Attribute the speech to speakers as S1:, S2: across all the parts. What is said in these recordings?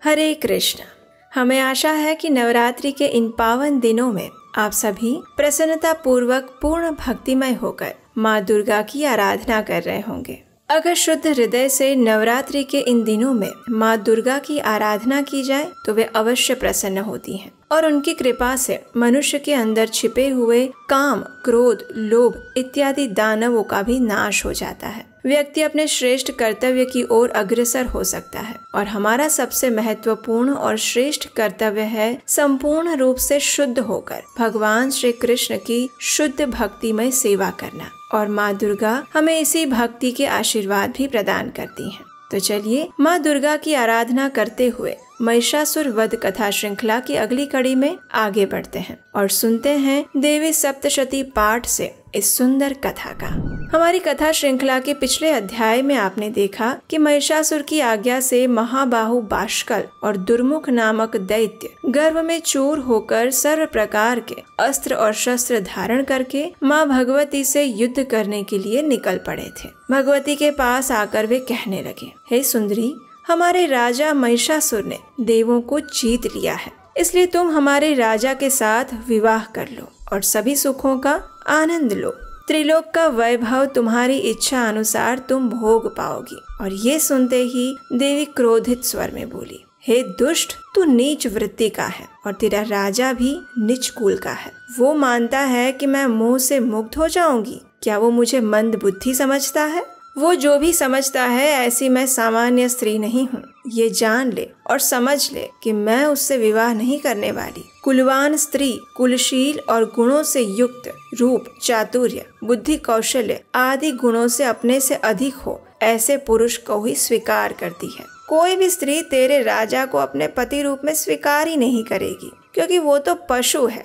S1: हरे कृष्ण। हमें आशा है कि नवरात्रि के इन पावन दिनों में आप सभी प्रसन्नता पूर्वक पूर्ण भक्तिमय होकर माँ दुर्गा की आराधना कर रहे होंगे। अगर शुद्ध हृदय से नवरात्रि के इन दिनों में माँ दुर्गा की आराधना की जाए तो वे अवश्य प्रसन्न होती हैं और उनकी कृपा से मनुष्य के अंदर छिपे हुए काम, क्रोध, लोभ इत्यादि दानवों का भी नाश हो जाता है। व्यक्ति अपने श्रेष्ठ कर्तव्य की ओर अग्रसर हो सकता है और हमारा सबसे महत्वपूर्ण और श्रेष्ठ कर्तव्य है संपूर्ण रूप से शुद्ध होकर भगवान श्री कृष्ण की शुद्ध भक्तिमय सेवा करना। और माँ दुर्गा हमें इसी भक्ति के आशीर्वाद भी प्रदान करती हैं। तो चलिए माँ दुर्गा की आराधना करते हुए महिषासुर वध कथा श्रृंखला की अगली कड़ी में आगे बढ़ते हैं और सुनते हैं देवी सप्तशती पाठ से इस सुंदर कथा का। हमारी कथा श्रृंखला के पिछले अध्याय में आपने देखा कि महिषासुर की आज्ञा से महाबाहु बाष्कल और दुर्मुख नामक दैत्य गर्भ में चूर होकर सर्व प्रकार के अस्त्र और शस्त्र धारण करके माँ भगवती से युद्ध करने के लिए निकल पड़े थे। भगवती के पास आकर वे कहने लगे, हे सुंदरी, हमारे राजा महिषासुर ने देवों को जीत लिया है, इसलिए तुम हमारे राजा के साथ विवाह कर लो और सभी सुखों का आनंद लो। त्रिलोक का वैभव तुम्हारी इच्छा अनुसार तुम भोग पाओगी। और ये सुनते ही देवी क्रोधित स्वर में बोली, हे दुष्ट, तू नीच वृत्ति का है और तेरा राजा भी नीच कुल का है। वो मानता है कि मैं मोह से मुक्त हो जाऊंगी। क्या वो मुझे मंद बुद्धि समझता है? वो जो भी समझता है, ऐसी मैं सामान्य स्त्री नहीं हूँ। ये जान ले और समझ ले कि मैं उससे विवाह नहीं करने वाली। कुलवान स्त्री कुलशील और गुणों से युक्त, रूप, चातुर्य, बुद्धि, कौशल्य आदि गुणों से अपने से अधिक हो, ऐसे पुरुष को ही स्वीकार करती है। कोई भी स्त्री तेरे राजा को अपने पति रूप में स्वीकार ही नहीं करेगी, क्योंकि वो तो पशु है,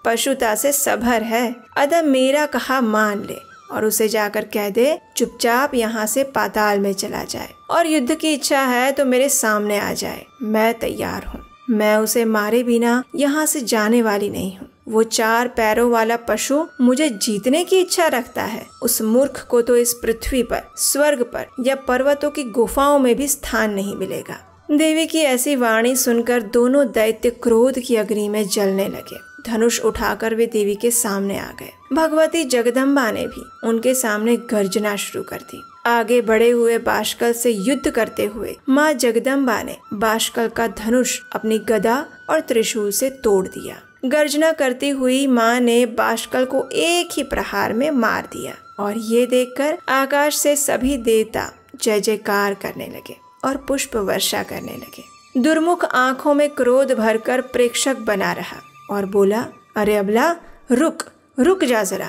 S1: पशुता से सभर है। अतः मेरा कहा मान ले और उसे जाकर कह दे चुपचाप यहाँ से पाताल में चला जाए और युद्ध की इच्छा है तो मेरे सामने आ जाए। मैं तैयार हूँ। मैं उसे मारे बिना यहाँ से जाने वाली नहीं हूँ। वो 4 पैरों वाला पशु मुझे जीतने की इच्छा रखता है। उस मूर्ख को तो इस पृथ्वी पर, स्वर्ग पर या पर्वतों की गुफाओं में भी स्थान नहीं मिलेगा। देवी की ऐसी वाणी सुनकर दोनों दैत्य क्रोध की अग्नि में जलने लगे। धनुष उठाकर वे देवी के सामने आ गए। भगवती जगदम्बा ने भी उनके सामने गर्जना शुरू कर दी। आगे बढ़े हुए बाष्कल से युद्ध करते हुए माँ जगदम्बा ने बाष्कल का धनुष अपनी गदा और त्रिशूल से तोड़ दिया। गर्जना करती हुई माँ ने बाष्कल को एक ही प्रहार में मार दिया और ये देखकर आकाश से सभी देवता जय जयकार करने लगे और पुष्प वर्षा करने लगे। दुर्मुख आंखों में क्रोध भरकर प्रेक्षक बना रहा और बोला, अरे अबला, रुक रुक जा जरा।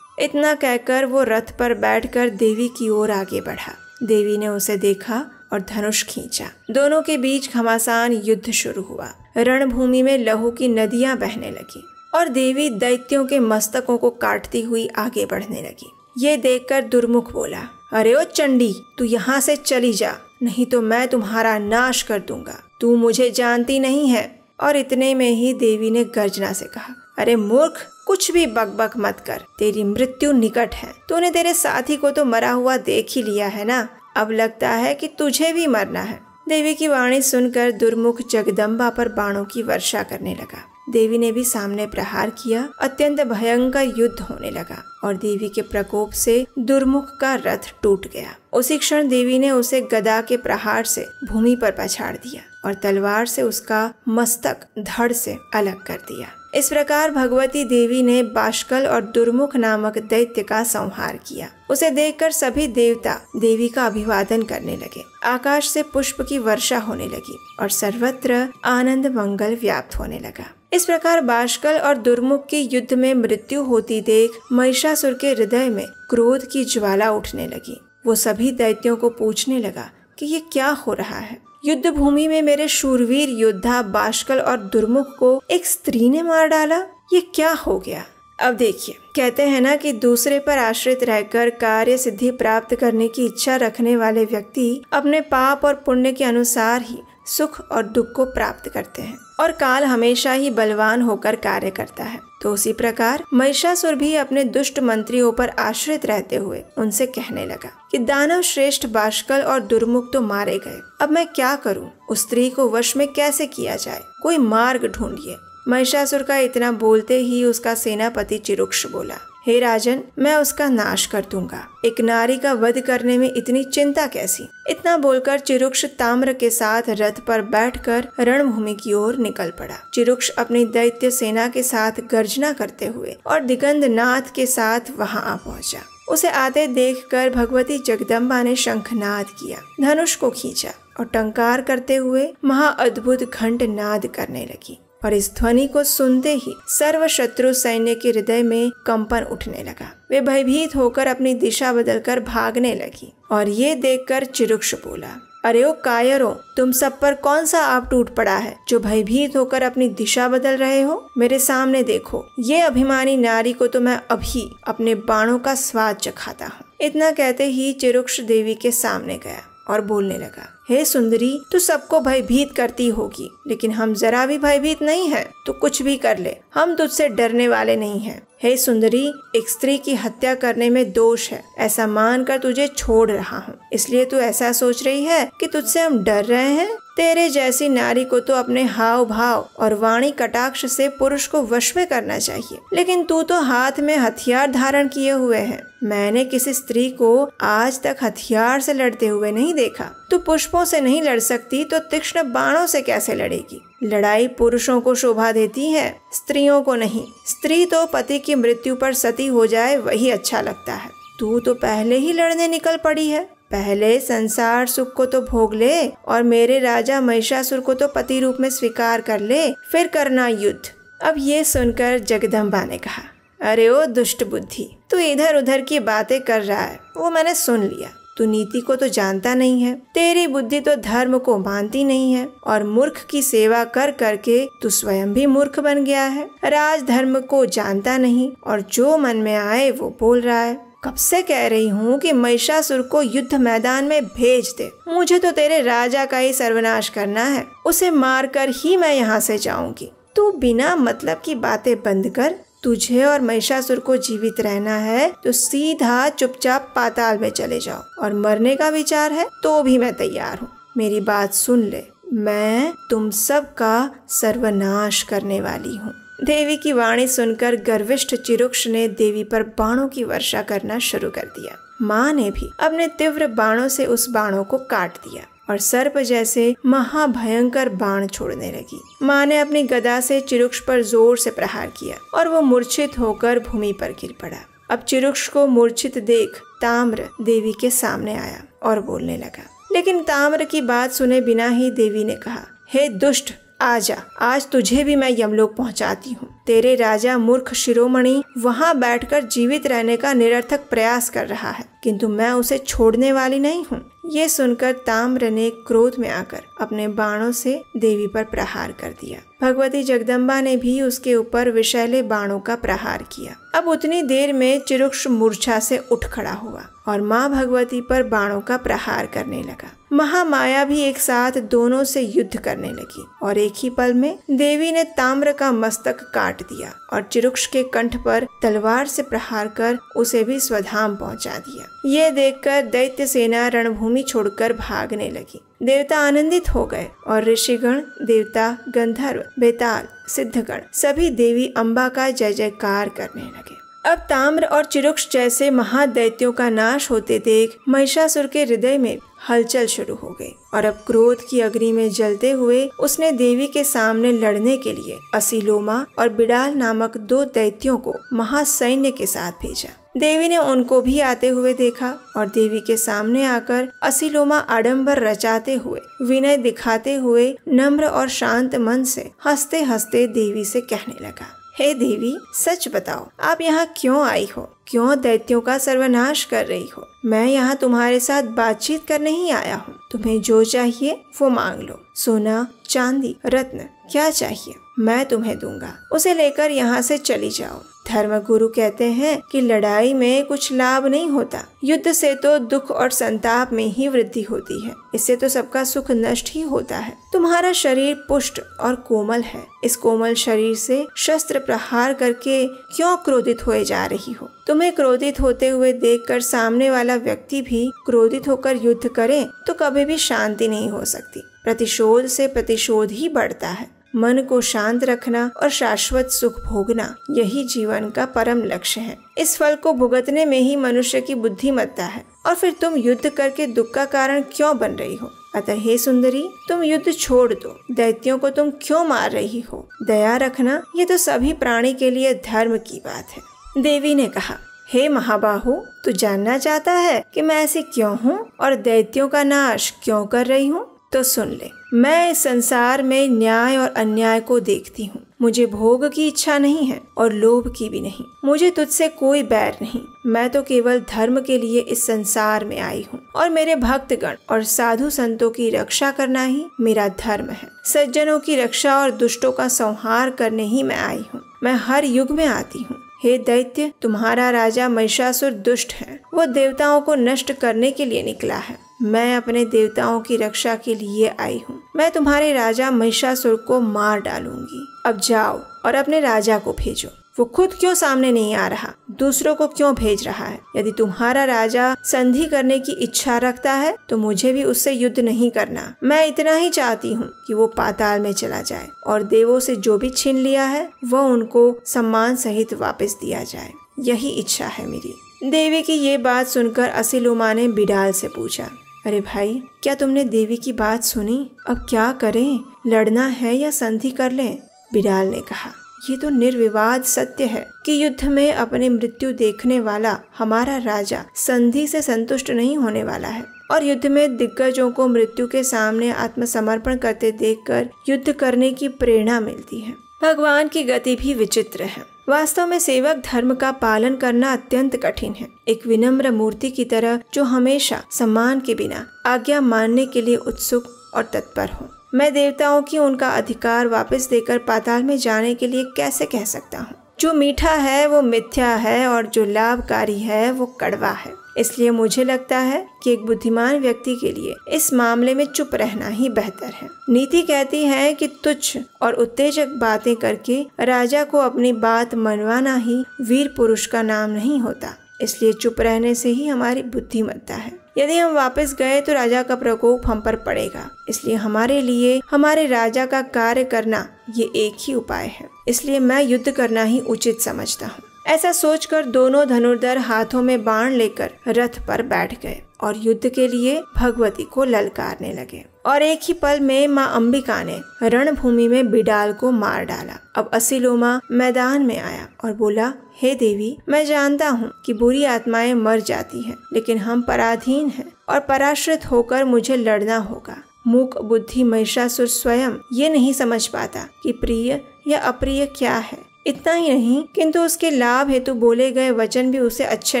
S1: इतना कहकर वो रथ पर बैठकर देवी की ओर आगे बढ़ा। देवी ने उसे देखा और धनुष खींचा। दोनों के बीच घमासान युद्ध शुरू हुआ। रणभूमि में लहू की नदियां बहने लगी और देवी दैत्यों के मस्तकों को काटती हुई आगे बढ़ने लगी। ये देखकर दुर्मुख बोला, अरे ओ चंडी, तू यहाँ से चली जा, नहीं तो मैं तुम्हारा नाश कर दूंगा। तू मुझे जानती नहीं है। और इतने में ही देवी ने गर्जना से कहा, अरे मूर्ख, कुछ भी बकबक मत कर, तेरी मृत्यु निकट है। तूने तेरे साथी को तो मरा हुआ देख ही लिया है ना, अब लगता है कि तुझे भी मरना है। देवी की वाणी सुनकर दुर्मुख जगदम्बा पर बाणों की वर्षा करने लगा। देवी ने भी सामने प्रहार किया। अत्यंत भयंकर युद्ध होने लगा और देवी के प्रकोप से दुर्मुख का रथ टूट गया। उसी क्षण देवी ने उसे गदा के प्रहार से भूमि पर पछाड़ दिया और तलवार से उसका मस्तक धड़ से अलग कर दिया। इस प्रकार भगवती देवी ने बाष्कल और दुर्मुख नामक दैत्य का संहार किया। उसे देखकर सभी देवता देवी का अभिवादन करने लगे। आकाश से पुष्प की वर्षा होने लगी और सर्वत्र आनंद मंगल व्याप्त होने लगा। इस प्रकार बाष्कल और दुर्मुख के युद्ध में मृत्यु होती देख महिषासुर के हृदय में क्रोध की ज्वाला उठने लगी। वो सभी दैत्यों को पूछने लगा कि ये क्या हो रहा है। युद्ध भूमि में मेरे शूरवीर योद्धा बाष्कल और दुर्मुख को एक स्त्री ने मार डाला, ये क्या हो गया। अब देखिए, कहते हैं ना कि दूसरे पर आश्रित रहकर कार्य सिद्धि प्राप्त करने की इच्छा रखने वाले व्यक्ति अपने पाप और पुण्य के अनुसार ही सुख और दुख को प्राप्त करते हैं और काल हमेशा ही बलवान होकर कार्य करता है। तो उसी प्रकार महिषासुर भी अपने दुष्ट मंत्रियों पर आश्रित रहते हुए उनसे कहने लगा कि दानव श्रेष्ठ बाष्कल और दुर्मुख तो मारे गए, अब मैं क्या करूं? उस स्त्री को वश में कैसे किया जाए? कोई मार्ग ढूंढिए। महिषासुर का इतना बोलते ही उसका सेनापति चिरुक्ष बोला, हे राजन, मैं उसका नाश कर दूंगा। एक नारी का वध करने में इतनी चिंता कैसी? इतना बोलकर चिरुक्ष ताम्र के साथ रथ पर बैठकर रणभूमि की ओर निकल पड़ा। चिरुक्ष अपनी दैत्य सेना के साथ गर्जना करते हुए और दिगंध नाद के साथ वहां आ पहुंचा। उसे आते देखकर भगवती जगदम्बा ने शंखनाद किया, धनुष को खींचा और टंकार करते हुए महाअद्भुत घंट नाद करने लगी। और इस ध्वनि को सुनते ही सर्व शत्रु सैन्य के हृदय में कंपन उठने लगा। वे भयभीत होकर अपनी दिशा बदलकर भागने लगी। और ये देखकर चिरुक्ष बोला, अरे ओ कायरों, तुम सब पर कौन सा आप टूट पड़ा है जो भयभीत होकर अपनी दिशा बदल रहे हो? मेरे सामने देखो, ये अभिमानी नारी को तो मैं अभी अपने बाणों का स्वाद चखाता हूँ। इतना कहते ही चिरुक्ष देवी के सामने गया और बोलने लगा, हे सुंदरी, तू सबको भयभीत करती होगी, लेकिन हम जरा भी भयभीत नहीं हैं। तू कुछ भी कर ले, हम तुझसे डरने वाले नहीं हैं। हे सुंदरी, एक स्त्री की हत्या करने में दोष है, ऐसा मानकर तुझे छोड़ रहा हूँ। इसलिए तू ऐसा सोच रही है कि तुझसे हम डर रहे हैं? तेरे जैसी नारी को तो अपने हाव भाव और वाणी कटाक्ष से पुरुष को वश में करना चाहिए, लेकिन तू तो हाथ में हथियार धारण किए हुए है। मैंने किसी स्त्री को आज तक हथियार से लड़ते हुए नहीं देखा। तू पुष्पों से नहीं लड़ सकती तो तीक्ष्ण बाणों से कैसे लड़ेगी? लड़ाई पुरुषों को शोभा देती है, स्त्रियों को नहीं। स्त्री तो पति की मृत्यु पर सती हो जाए वही अच्छा लगता है। तू तो पहले ही लड़ने निकल पड़ी है। पहले संसार सुख को तो भोग ले और मेरे राजा महिषासुर को तो पति रूप में स्वीकार कर ले, फिर करना युद्ध। अब ये सुनकर जगदम्बा ने कहा, अरे ओ दुष्ट बुद्धि, तू इधर उधर की बातें कर रहा है, वो मैंने सुन लिया। तू नीति को तो जानता नहीं है, तेरी बुद्धि तो धर्म को मानती नहीं है और मूर्ख की सेवा कर करके तू स्वयं भी मूर्ख बन गया है। राज धर्म को जानता नहीं और जो मन में आए वो बोल रहा है। कब से कह रही हूँ कि महिषासुर को युद्ध मैदान में भेज दे। मुझे तो तेरे राजा का ही सर्वनाश करना है, उसे मारकर ही मैं यहाँ से जाऊंगी। तू बिना मतलब की बातें बंद कर। तुझे और महिषासुर को जीवित रहना है तो सीधा चुपचाप पाताल में चले जाओ, और मरने का विचार है तो भी मैं तैयार हूँ। मेरी बात सुन ले, मैं तुम सब का सर्वनाश करने वाली हूँ। देवी की वाणी सुनकर गर्विष्ठ चिरुक्ष ने देवी पर बाणों की वर्षा करना शुरू कर दिया। माँ ने भी अपने तीव्र बाणों से उस बाणों को काट दिया और सर्प जैसे महाभयंकर बाण छोड़ने लगी। माँ ने अपनी गदा से चिरुक्ष पर जोर से प्रहार किया और वो मूर्छित होकर भूमि पर गिर पड़ा। अब चिरुक्ष को मूर्छित देख ताम्र देवी के सामने आया और बोलने लगा, लेकिन ताम्र की बात सुने बिना ही देवी ने कहा, हे दुष्ट, आजा, आज तुझे भी मैं यमलोक पहुंचाती हूँ। तेरे राजा मूर्ख शिरोमणि वहाँ बैठकर जीवित रहने का निरर्थक प्रयास कर रहा है, किंतु मैं उसे छोड़ने वाली नहीं हूँ। ये सुनकर ताम्र ने क्रोध में आकर अपने बाणों से देवी पर प्रहार कर दिया। भगवती जगदम्बा ने भी उसके ऊपर विषैले बाणों का प्रहार किया। अब उतनी देर में चिरुक्ष मूर्छा से उठ खड़ा हुआ और माँ भगवती पर बाणों का प्रहार करने लगा। महामाया भी एक साथ दोनों से युद्ध करने लगी और एक ही पल में देवी ने ताम्र का मस्तक काट दिया और चिरुक्ष के कंठ पर तलवार से प्रहार कर उसे भी स्वधाम पहुंचा दिया। ये देखकर दैत्य सेना रणभूमि छोड़कर भागने लगी। देवता आनंदित हो गए और ऋषिगण, देवता, गंधर्व, बेताल, सिद्धगण सभी देवी अम्बा का जय जयकार करने लगे। अब ताम्र और चिरुक्ष जैसे महादैत्यों का नाश होते देख महिषासुर के हृदय में हलचल शुरू हो गई और अब क्रोध की अग्नि में जलते हुए उसने देवी के सामने लड़ने के लिए असीलोमा और बिडाल नामक 2 दैत्यों को महासैन्य के साथ भेजा। देवी ने उनको भी आते हुए देखा और देवी के सामने आकर असीलोमा आडंबर रचाते हुए, विनय दिखाते हुए, नम्र और शांत मन से हंसते हंसते देवी से कहने लगा, हे देवी, सच बताओ, आप यहाँ क्यों आई हो? क्यों दैत्यों का सर्वनाश कर रही हो? मैं यहाँ तुम्हारे साथ बातचीत करने ही आया हूँ। तुम्हें जो चाहिए वो मांग लो। सोना, चांदी, रत्न, क्या चाहिए? मैं तुम्हें दूंगा, उसे लेकर यहाँ से चली जाओ। धर्मगुरु कहते हैं कि लड़ाई में कुछ लाभ नहीं होता, युद्ध से तो दुख और संताप में ही वृद्धि होती है, इससे तो सबका सुख नष्ट ही होता है। तुम्हारा शरीर पुष्ट और कोमल है, इस कोमल शरीर से शस्त्र प्रहार करके क्यों क्रोधित हुए जा रही हो? तुम्हें क्रोधित होते हुए देखकर सामने वाला व्यक्ति भी क्रोधित होकर युद्ध करे तो कभी भी शांति नहीं हो सकती। प्रतिशोध से प्रतिशोध ही बढ़ता है। मन को शांत रखना और शाश्वत सुख भोगना, यही जीवन का परम लक्ष्य है। इस फल को भुगतने में ही मनुष्य की बुद्धिमत्ता है। और फिर तुम युद्ध करके दुख का कारण क्यों बन रही हो? अतः हे सुंदरी, तुम युद्ध छोड़ दो। दैत्यों को तुम क्यों मार रही हो? दया रखना, ये तो सभी प्राणी के लिए धर्म की बात है। देवी ने कहा, हे महाबाहु, तू जानना चाहता है कि मैं ऐसी क्यों हूँ और दैत्यों का नाश क्यों कर रही हूँ? तो सुन ले, मैं इस संसार में न्याय और अन्याय को देखती हूँ। मुझे भोग की इच्छा नहीं है और लोभ की भी नहीं। मुझे तुझसे कोई बैर नहीं। मैं तो केवल धर्म के लिए इस संसार में आई हूँ और मेरे भक्तगण और साधु संतों की रक्षा करना ही मेरा धर्म है। सज्जनों की रक्षा और दुष्टों का संहार करने ही मैं आई हूँ। मैं हर युग में आती हूँ। हे दैत्य, तुम्हारा राजा महिषासुर दुष्ट है। वो देवताओं को नष्ट करने के लिए निकला है। मैं अपने देवताओं की रक्षा के लिए आई हूँ। मैं तुम्हारे राजा महिषासुर को मार डालूंगी। अब जाओ और अपने राजा को भेजो। वो खुद क्यों सामने नहीं आ रहा? दूसरों को क्यों भेज रहा है? यदि तुम्हारा राजा संधि करने की इच्छा रखता है तो मुझे भी उससे युद्ध नहीं करना। मैं इतना ही चाहती हूँ कि वो पाताल में चला जाए और देवों से जो भी छीन लिया है वह उनको सम्मान सहित वापस दिया जाए। यही इच्छा है मेरी। देवी की ये बात सुनकर असीलुमा ने बिडाल से पूछा, अरे भाई, क्या तुमने देवी की बात सुनी? अब क्या करें? लड़ना है या संधि कर लें? बिडाल ने कहा, ये तो निर्विवाद सत्य है कि युद्ध में अपनी मृत्यु देखने वाला हमारा राजा संधि से संतुष्ट नहीं होने वाला है और युद्ध में दिग्गजों को मृत्यु के सामने आत्मसमर्पण करते देखकर युद्ध करने की प्रेरणा मिलती है। भगवान की गति भी विचित्र है। वास्तव में सेवक धर्म का पालन करना अत्यंत कठिन है। एक विनम्र मूर्ति की तरह जो हमेशा सम्मान के बिना आज्ञा मानने के लिए उत्सुक और तत्पर हो। मैं देवताओं की उनका अधिकार वापस देकर पाताल में जाने के लिए कैसे कह सकता हूँ? जो मीठा है वो मिथ्या है और जो लाभकारी है वो कड़वा है। इसलिए मुझे लगता है कि एक बुद्धिमान व्यक्ति के लिए इस मामले में चुप रहना ही बेहतर है। नीति कहती है कि तुच्छ और उत्तेजक बातें करके राजा को अपनी बात मनवाना ही वीर पुरुष का नाम नहीं होता। इसलिए चुप रहने से ही हमारी बुद्धिमत्ता है। यदि हम वापस गए तो राजा का प्रकोप हम पर पड़ेगा। इसलिए हमारे लिए हमारे राजा का कार्य करना ये एक ही उपाय है। इसलिए मैं युद्ध करना ही उचित समझता हूँ। ऐसा सोचकर दोनों धनुर्धर हाथों में बाण लेकर रथ पर बैठ गए और युद्ध के लिए भगवती को ललकारने लगे। और एक ही पल में माँ अंबिका ने रणभूमि में बिडाल को मार डाला। अब असीलोमा मैदान में आया और बोला, हे देवी, मैं जानता हूँ कि बुरी आत्माएं मर जाती हैं, लेकिन हम पराधीन हैं और पराश्रित होकर मुझे लड़ना होगा। मूक बुद्धि महिषासुर स्वयं ये नहीं समझ पाता कि प्रिय या अप्रिय क्या है। इतना ही नहीं किंतु उसके लाभ हेतु बोले गए वचन भी उसे अच्छे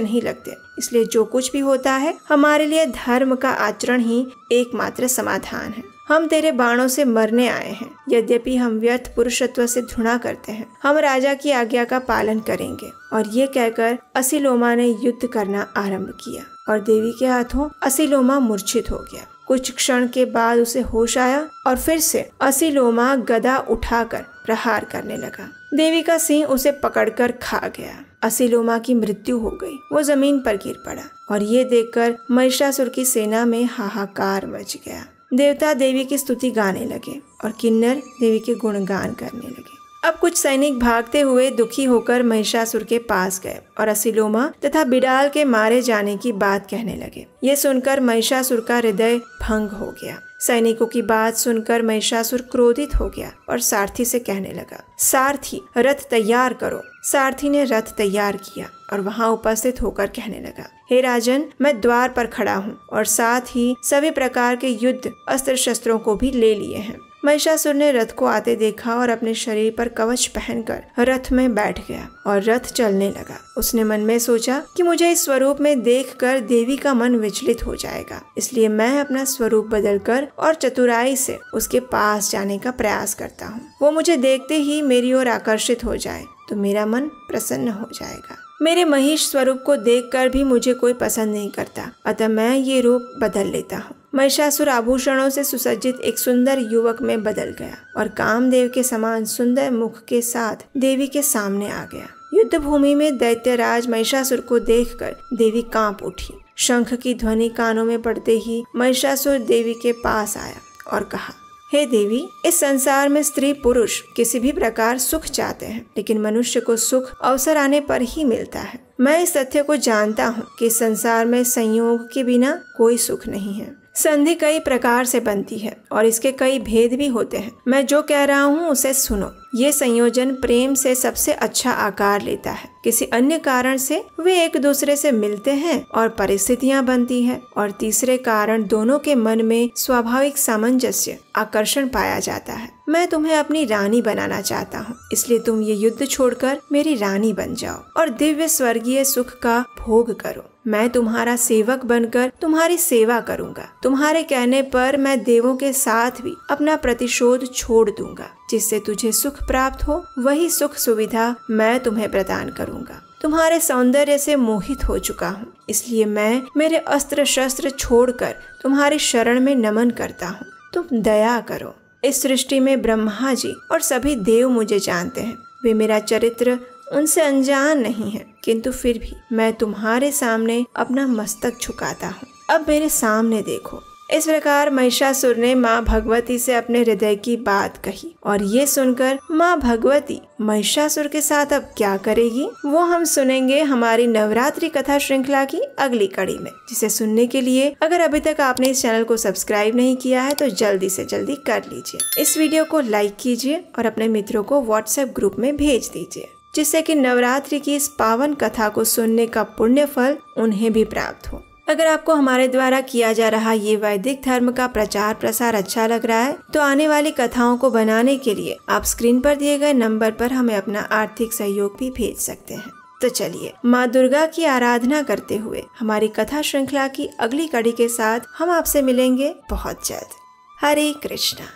S1: नहीं लगते। इसलिए जो कुछ भी होता है हमारे लिए धर्म का आचरण ही एकमात्र समाधान है। हम तेरे बाणों से मरने आए हैं। यद्यपि हम व्यर्थ पुरुषत्व से घृणा करते हैं, हम राजा की आज्ञा का पालन करेंगे। और ये कहकर असीलोमा ने युद्ध करना आरंभ किया और देवी के हाथों असीलोमा मूर्छित हो गया। कुछ क्षण के बाद उसे होश आया और फिर से असीलोमा गदा उठाकर प्रहार करने लगा। देवी का सिंह उसे पकड़कर खा गया। असीलोमा की मृत्यु हो गई। वो जमीन पर गिर पड़ा और ये देखकर महिषासुर की सेना में हाहाकार मच गया। देवता देवी की स्तुति गाने लगे और किन्नर देवी के गुणगान करने लगे। अब कुछ सैनिक भागते हुए दुखी होकर महिषासुर के पास गए और असीलोमा तथा बिडाल के मारे जाने की बात कहने लगे। ये सुनकर महिषासुर का हृदय भंग हो गया। सैनिकों की बात सुनकर महिषासुर क्रोधित हो गया और सारथी से कहने लगा, सारथी, रथ तैयार करो। सारथी ने रथ तैयार किया और वहां उपस्थित होकर कहने लगा, हे राजन, मैं द्वार पर खड़ा हूँ और साथ ही सभी प्रकार के युद्ध अस्त्र शस्त्रों को भी ले लिए हैं। महिषासुर ने रथ को आते देखा और अपने शरीर पर कवच पहनकर रथ में बैठ गया और रथ चलने लगा। उसने मन में सोचा कि मुझे इस स्वरूप में देखकर देवी का मन विचलित हो जाएगा, इसलिए मैं अपना स्वरूप बदलकर और चतुराई से उसके पास जाने का प्रयास करता हूँ। वो मुझे देखते ही मेरी ओर आकर्षित हो जाए तो मेरा मन प्रसन्न हो जाएगा। मेरे महिष स्वरूप को देखकर भी मुझे कोई पसंद नहीं करता, अतः मैं ये रूप बदल लेता हूँ। महिषासुर आभूषणों से सुसज्जित एक सुंदर युवक में बदल गया और कामदेव के समान सुंदर मुख के साथ देवी के सामने आ गया। युद्ध भूमि में दैत्यराज महिषासुर को देखकर देवी कांप उठी। शंख की ध्वनि कानों में पड़ते ही महिषासुर देवी के पास आया और कहा, हे देवी, इस संसार में स्त्री पुरुष किसी भी प्रकार सुख चाहते हैं, लेकिन मनुष्य को सुख अवसर आने पर ही मिलता है। मैं इस तथ्य को जानता हूँ कि संसार में संयोग के बिना कोई सुख नहीं है। संधि कई प्रकार से बनती है और इसके कई भेद भी होते हैं। मैं जो कह रहा हूँ उसे सुनो। ये संयोजन प्रेम से सबसे अच्छा आकार लेता है। किसी अन्य कारण से वे एक दूसरे से मिलते हैं और परिस्थितियाँ बनती है, और तीसरे कारण दोनों के मन में स्वाभाविक सामंजस्य, आकर्षण पाया जाता है। मैं तुम्हें अपनी रानी बनाना चाहता हूँ, इसलिए तुम ये युद्ध छोड़कर मेरी रानी बन जाओ और दिव्य स्वर्गीय सुख का भोग करो। मैं तुम्हारा सेवक बनकर तुम्हारी सेवा करूंगा। तुम्हारे कहने पर मैं देवों के साथ भी अपना प्रतिशोध छोड़ दूंगा। जिससे तुझे सुख प्राप्त हो वही सुख सुविधा मैं तुम्हें प्रदान करूंगा। तुम्हारे सौंदर्य से मोहित हो चुका हूँ, इसलिए मैं मेरे अस्त्र शस्त्र छोड़कर तुम्हारी शरण में नमन करता हूँ। तुम दया करो। इस सृष्टि में ब्रह्मा जी और सभी देव मुझे जानते हैं। वे मेरा चरित्र उनसे अनजान नहीं है, किंतु फिर भी मैं तुम्हारे सामने अपना मस्तक झुकाता हूँ। अब मेरे सामने देखो। इस प्रकार महिषासुर ने माँ भगवती से अपने हृदय की बात कही, और ये सुनकर माँ भगवती महिषासुर के साथ अब क्या करेगी वो हम सुनेंगे हमारी नवरात्रि कथा श्रृंखला की अगली कड़ी में, जिसे सुनने के लिए अगर अभी तक आपने इस चैनल को सब्सक्राइब नहीं किया है तो जल्दी से जल्दी कर लीजिए। इस वीडियो को लाइक कीजिए और अपने मित्रों को व्हाट्सएप ग्रुप में भेज दीजिए, जिससे कि नवरात्रि की इस पावन कथा को सुनने का पुण्य फल उन्हें भी प्राप्त हो। अगर आपको हमारे द्वारा किया जा रहा ये वैदिक धर्म का प्रचार प्रसार अच्छा लग रहा है तो आने वाली कथाओं को बनाने के लिए आप स्क्रीन पर दिए गए नंबर पर हमें अपना आर्थिक सहयोग भी भेज सकते हैं। तो चलिए माँ दुर्गा की आराधना करते हुए हमारी कथा श्रृंखला की अगली कड़ी के साथ हम आपसे मिलेंगे बहुत जल्द। हरे कृष्णा।